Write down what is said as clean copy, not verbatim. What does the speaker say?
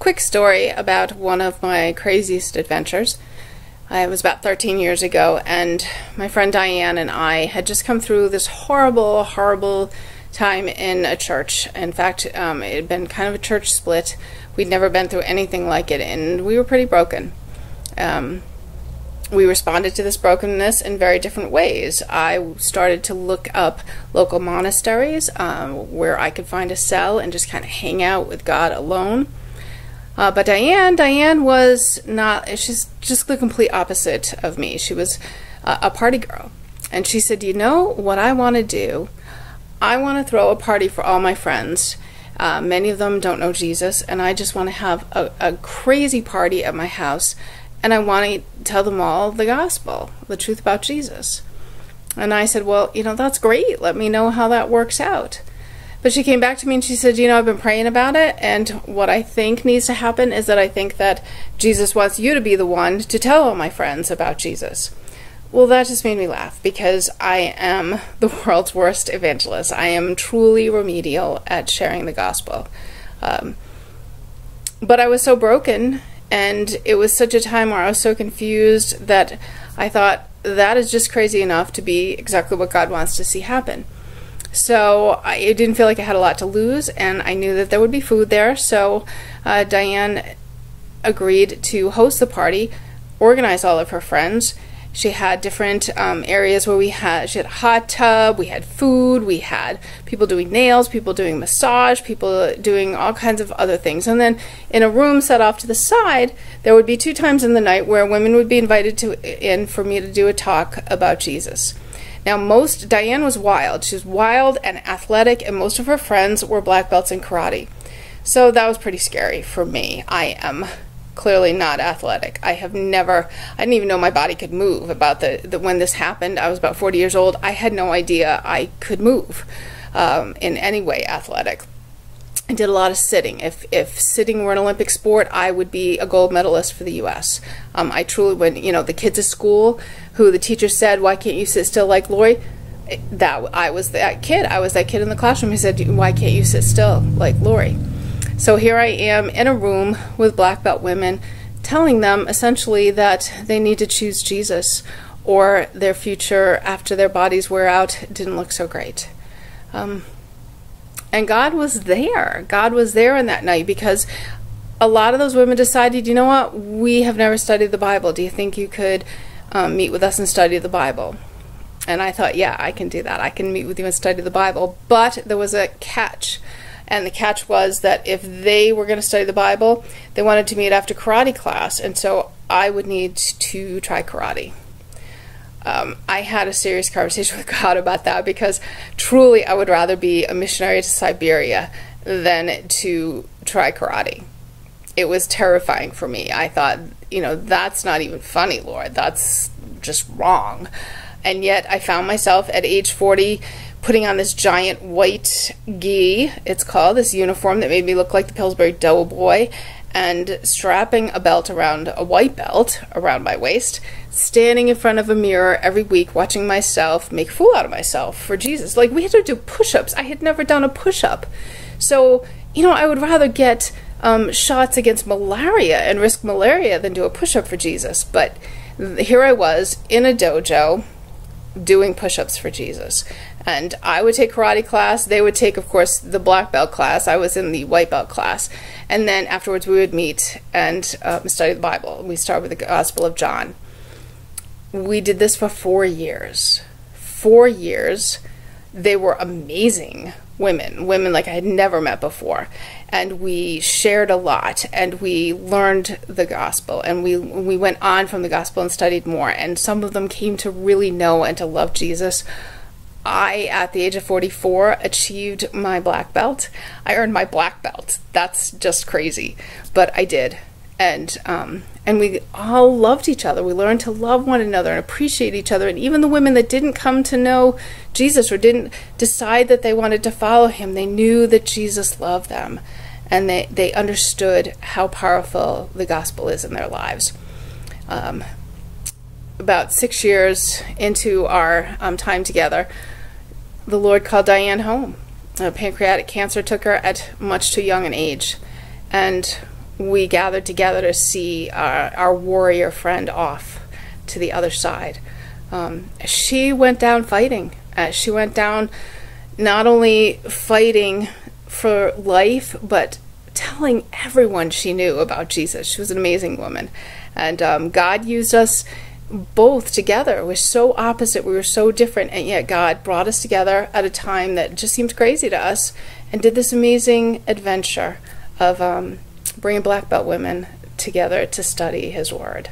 quick story about one of my craziest adventures. It was about 13 years ago, and my friend Diane and I had just come through this horrible time in a church. In fact, it had been kind of a church split. We'd never been through anything like it, and we were pretty broken. We responded to this brokenness in very different ways. I started to look up local monasteries where I could find a cell and just kind of hang out with God alone. But Diane was not, she's just the complete opposite of me. She was a party girl. And she said, you know what I want to do? I want to throw a party for all my friends. Many of them don't know Jesus, and I just want to have a crazy party at my house, and I want to tell them all the gospel, the truth about Jesus. And I said, well, you know, that's great. Let me know how that works out. But she came back to me and she said, you know, I've been praying about it, and what I think needs to happen is that I think that Jesus wants you to be the one to tell all my friends about Jesus. Well, that just made me laugh, because I am the world's worst evangelist. I am truly remedial at sharing the gospel. But I was so broken, and it was such a time where I was so confused that I thought, that is just crazy enough to be exactly what God wants to see happen. So it didn't feel like I had a lot to lose, and I knew that there would be food there. So Diane agreed to host the party, organize all of her friends. She had different areas where she had a hot tub, we had food, we had people doing nails, people doing massage, people doing all kinds of other things. And then in a room set off to the side, there would be 2 times in the night where women would be invited in for me to do a talk about Jesus. Now, Diane was wild. She was wild and athletic, and most of her friends were black belts in karate. So that was pretty scary for me. I am clearly not athletic. I didn't even know my body could move. When this happened, I was about 40 years old. I had no idea I could move in any way athletic. I did a lot of sitting. If sitting were an Olympic sport, I would be a gold medalist for the U.S. I truly would. You know, the kids at school who the teacher said, why can't you sit still like Lori? I was that kid. I was that kid in the classroom who said, why can't you sit still like Lori? So here I am in a room with black belt women, telling them essentially that they need to choose Jesus, or their future after their bodies wear out didn't look so great. And God was there. God was there in that night, because a lot of those women decided, you know what, we have never studied the Bible. Do you think you could meet with us and study the Bible? And I thought, yeah, I can do that. I can meet with you and study the Bible. But there was a catch. And the catch was that if they were going to study the Bible, they wanted to meet after karate class. And so I would need to try karate. I had a serious conversation with God about that, because truly I would rather be a missionary to Siberia than to try karate. It was terrifying for me. I thought, you know, that's not even funny, Lord. That's just wrong. And yet I found myself at age 40 putting on this giant white gi, it's called, this uniform that made me look like the Pillsbury Doughboy, and strapping a belt around, a white belt around my waist, standing in front of a mirror every week watching myself make a fool out of myself for Jesus. Like, we had to do push-ups. I had never done a push-up. So, you know, I would rather get shots against malaria and risk malaria than do a push-up for Jesus. But here I was in a dojo doing push-ups for Jesus. And I would take karate class. They would take, of course, the black belt class. I was in the white belt class. And then afterwards we would meet and study the Bible. We started with the Gospel of John. We did this for 4 years. 4 years. They were amazing women like I had never met before. And we shared a lot, and we learned the gospel, and we went on from the gospel and studied more. And some of them came to really know and to love Jesus. I, at the age of 44, achieved my black belt. I earned my black belt. That's just crazy, but I did. And we all loved each other. We learned to love one another and appreciate each other. And even the women that didn't come to know Jesus or didn't decide that they wanted to follow him, they knew that Jesus loved them. And they understood how powerful the gospel is in their lives. About 6 years into our time together, the Lord called Diane home. Pancreatic cancer took her at much too young an age. And we gathered together to see our warrior friend off to the other side. She went down fighting. She went down not only fighting for life, but telling everyone she knew about Jesus. She was an amazing woman. And God used us both together. We're so opposite. We were so different. And yet God brought us together at a time that just seemed crazy to us and did this amazing adventure of bringing black belt women together to study His Word.